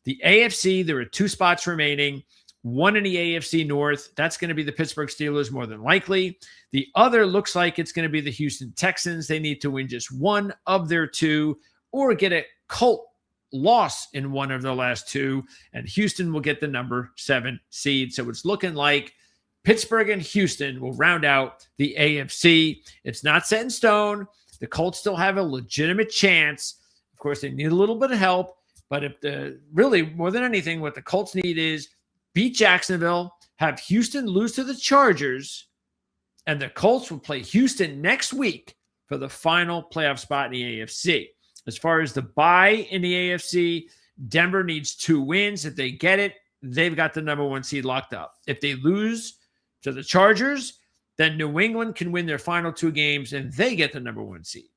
The AFC, there are 2 spots remaining. One in the AFC North. That's going to be the Pittsburgh Steelers more than likely. The other looks like it's going to be the Houston Texans. They need to win just one of their 2 or get a cult loss in one of the last 2, and Houston will get the number 7 seed. So it's looking like Pittsburgh and Houston will round out the AFC. It's not set in stone. The Colts still have a legitimate chance. Of course, they need a little bit of help, but if really more than anything, what the Colts need is beat Jacksonville, have Houston lose to the Chargers, and the Colts will play Houston next week for the final playoff spot in the AFC. As far as the bye in the AFC, Denver needs 2 wins. If they get it, they've got the number 1 seed locked up. If they lose to the Chargers, then New England can win their final 2 games and they get the number 1 seed.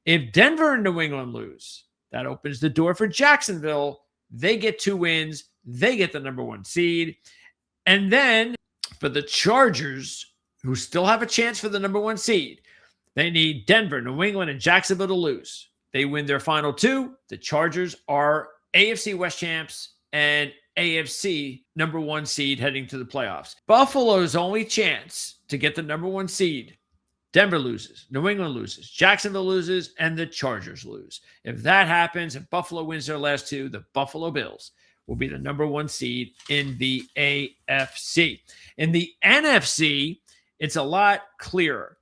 If Denver and New England lose, that opens the door for Jacksonville. They get 2 wins. They get the number 1 seed. And then for the Chargers, who still have a chance for the number 1 seed, they need Denver, New England, and Jacksonville to lose. They win their final 2. The Chargers are AFC West champs and AFC number 1 seed heading to the playoffs. Buffalo's only chance to get the number 1 seed. Denver loses, New England loses, Jacksonville loses, and the Chargers lose. If that happens, if Buffalo wins their last 2, the Buffalo Bills will be the number 1 seed in the AFC. In the NFC, it's a lot clearer.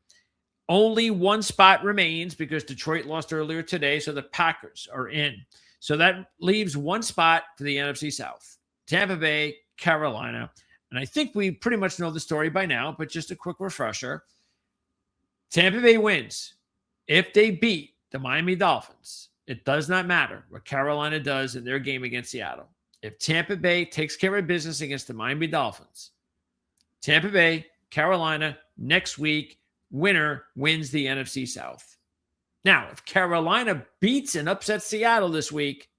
Only 1 spot remains because Detroit lost earlier today, so the Packers are in. So that leaves 1 spot for the NFC South. Tampa Bay, Carolina. And I think we pretty much know the story by now, but just a quick refresher. Tampa Bay wins. If they beat the Miami Dolphins, it does not matter what Carolina does in their game against Seattle. If Tampa Bay takes care of business against the Miami Dolphins, Tampa Bay, Carolina, next week, winner wins the NFC South. Now, if Carolina beats and upsets Seattle this week,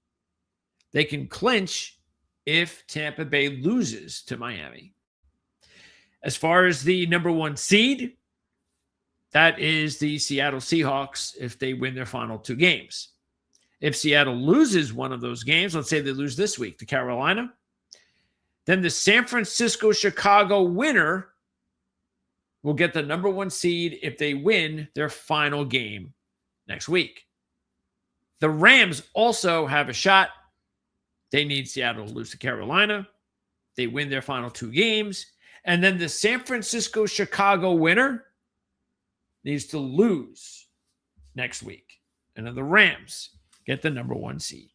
they can clinch if Tampa Bay loses to Miami. As far as the number 1 seed, that is the Seattle Seahawks if they win their final 2 games. If Seattle loses one of those games, let's say they lose this week to Carolina, then the San Francisco-Chicago winner will get the number 1 seed if they win their final game next week. The Rams also have a shot. They need Seattle to lose to Carolina. They win their final 2 games. And then the San Francisco-Chicago winner needs to lose next week. And then the Rams get the number 1 seed.